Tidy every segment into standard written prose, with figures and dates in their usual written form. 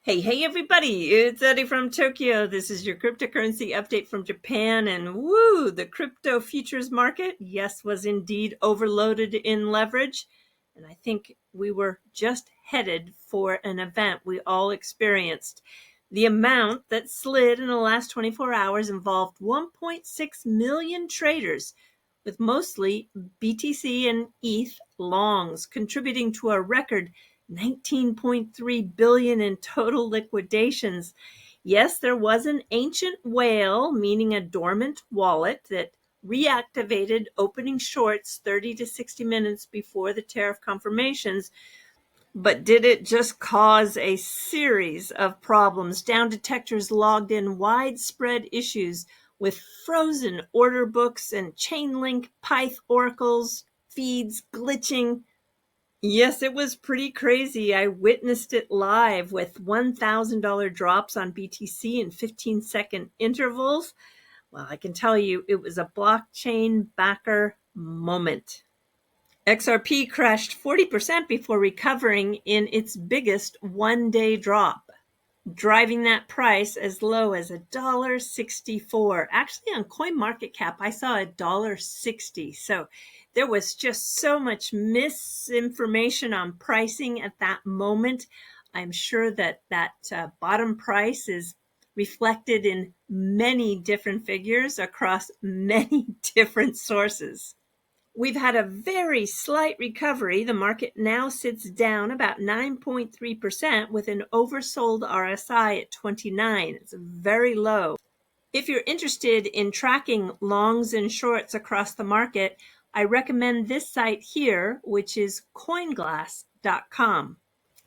Hey, everybody, it's Eddie from Tokyo. This is your cryptocurrency update from Japan. And woo, the crypto futures market, yes, was indeed overloaded in leverage. And I think we were just headed for an event we all experienced. The amount that slid in the last 24 hours involved 1.6 million traders, with mostly BTC and ETH longs, contributing to a record 19.3 billion in total liquidations. Yes, there was an ancient whale, meaning a dormant wallet, that reactivated opening shorts 30 to 60 minutes before the tariff confirmations. But did it just cause a series of problems? Down detectors logged in widespread issues with frozen order books and Chainlink Pyth oracles, feeds glitching. Yes, it was pretty crazy. I witnessed it live with $1,000 drops on BTC in 15-second intervals. Well, I can tell you it was a blockchain backer moment. XRP crashed 40% before recovering in its biggest one-day drop, driving that price as low as $1.64. Actually, on CoinMarketCap, I saw $1.60. So there was just so much misinformation on pricing at that moment. I'm sure that bottom price is reflected in many different figures across many different sources. We've had a very slight recovery. The market now sits down about 9.3% with an oversold RSI at 29. It's very low. If you're interested in tracking longs and shorts across the market, I recommend this site here, which is coinglass.com.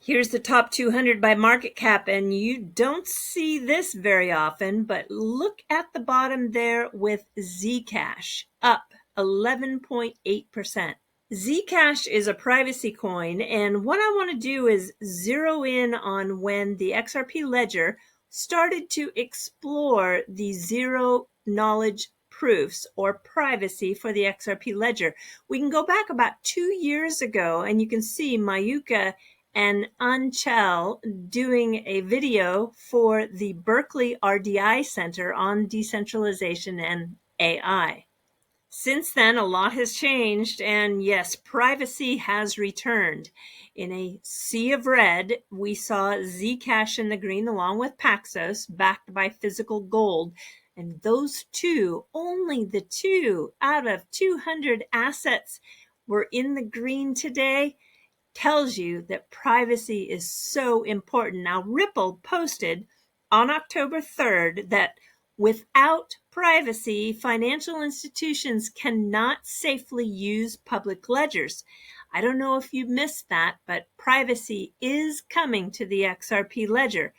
Here's the top 200 by market cap, and you don't see this very often, but look at the bottom there with Zcash, up 11.8%. Zcash is a privacy coin, and what I want to do is zero in on when the XRP ledger started to explore the zero knowledge proofs or privacy for the XRP ledger. We can go back about 2 years ago, and you can see Mayuka and Anchel doing a video for the Berkeley RDI Center on decentralization and AI. Since then, a lot has changed, and yes, privacy has returned. In a sea of red, we saw Zcash in the green along with Paxos, backed by physical gold. And those two, only the two out of 200 assets were in the green today, tells you that privacy is so important. Now, Ripple posted on October 3rd that without privacy, financial institutions cannot safely use public ledgers. I don't know if you missed that, but privacy is coming to the XRP ledger.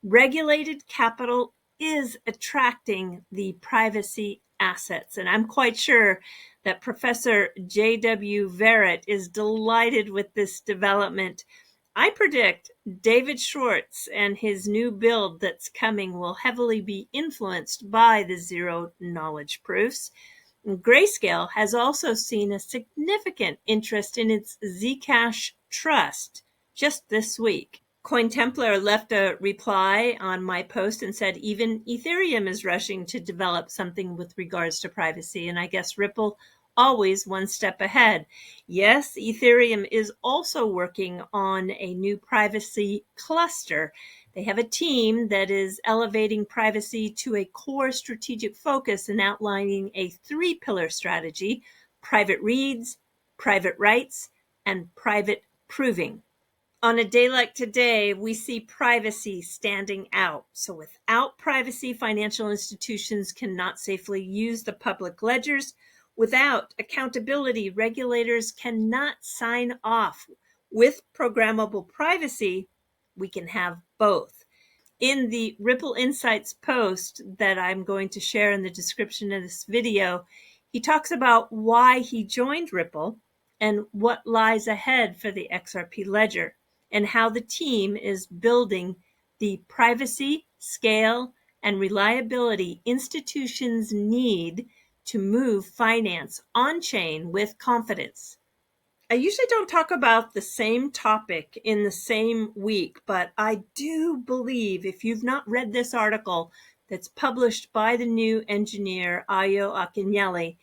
Regulated capital is attracting the privacy assets, and I'm quite sure that Professor J.W. Verrett is delighted with this development. I predict David Schwartz and his new build that's coming will heavily be influenced by the zero knowledge proofs. Grayscale has also seen a significant interest in its Zcash trust just this week. CoinTemplar left a reply on my post and said even Ethereum is rushing to develop something with regards to privacy, and I guess Ripple always one step ahead. Yes, Ethereum is also working on a new privacy cluster. They have a team that is elevating privacy to a core strategic focus and outlining a 3-pillar strategy: private reads, private writes, and private proving. On a day like today, we see privacy standing out. So without privacy, financial institutions cannot safely use the public ledgers. Without accountability, regulators cannot sign off. With programmable privacy, we can have both. In the Ripple Insights post that I'm going to share in the description of this video, he talks about why he joined Ripple and what lies ahead for the XRP ledger, and how the team is building the privacy, scale, and reliability institutions need to move finance on-chain with confidence. I usually don't talk about the same topic in the same week, but I do believe if you've not read this article that's published by the new engineer, Ayo Akinyele,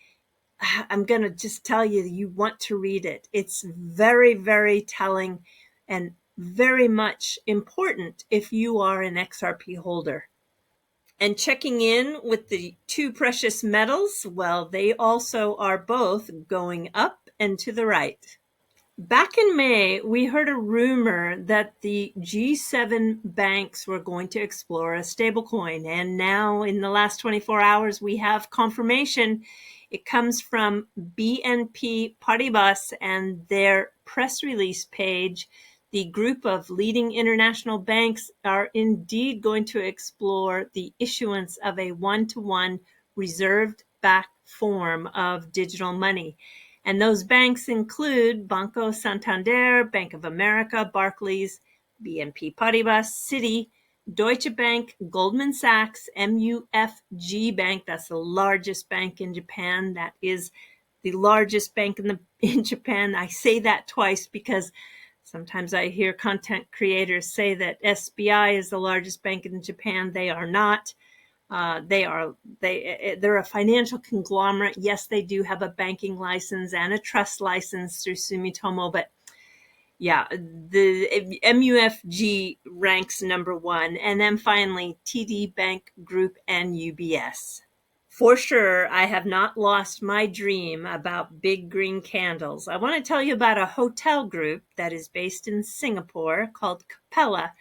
I'm going to just tell you, you want to read it. It's very, very telling and very much important if you are an XRP holder. And checking in with the two precious metals, well, they also are both going up and to the right. Back in May, we heard a rumor that the G7 banks were going to explore a stablecoin. And now, in the last 24 hours, we have confirmation. It comes from BNP Paribas and their press release page. The group of leading international banks are indeed going to explore the issuance of a one-to-one reserved back form of digital money. And those banks include Banco Santander, Bank of America, Barclays, BNP Paribas, Citi, Deutsche Bank, Goldman Sachs, MUFG Bank. That's the largest bank in Japan. That is the largest bank in Japan. I say that twice because sometimes I hear content creators say that SBI is the largest bank in Japan. They are not. They're a financial conglomerate. Yes, they do have a banking license and a trust license through Sumitomo, but yeah, the MUFG ranks number one. And then finally, TD Bank Group and UBS. For sure, I have not lost my dream about big green candles. I want to tell you about a hotel group that is based in Singapore called Capella,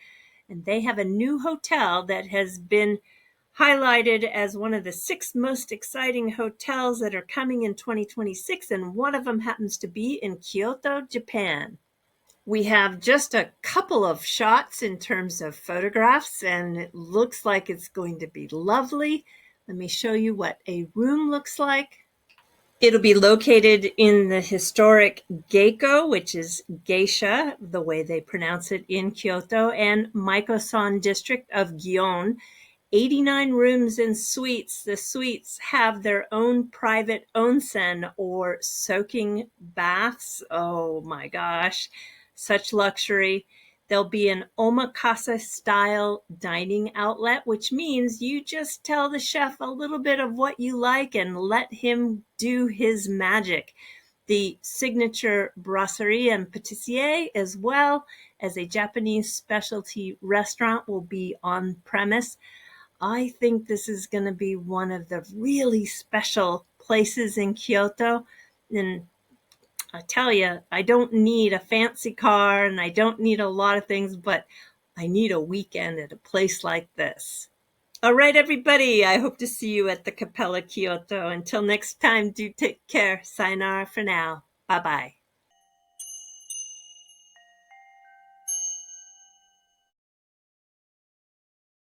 and they have a new hotel that has been highlighted as one of the 6 most exciting hotels that are coming in 2026, and one of them happens to be in Kyoto, Japan. We have just a couple of shots in terms of photographs, and it looks like it's going to be lovely. Let me show you what a room looks like. It'll be located in the historic Geiko, which is geisha, the way they pronounce it in Kyoto, and Maikosan district of Gion. 89 rooms and suites. The suites have their own private onsen or soaking baths. Oh my gosh, such luxury. There'll be an omakase style dining outlet, which means you just tell the chef a little bit of what you like and let him do his magic. The signature brasserie and patissier, as well as a Japanese specialty restaurant, will be on premise. I think this is going to be one of the really special places in Kyoto. And I tell you, I don't need a fancy car and I don't need a lot of things, but I need a weekend at a place like this. All right, everybody. I hope to see you at the Capella Kyoto. Until next time, do take care. Sayonara for now. Bye-bye.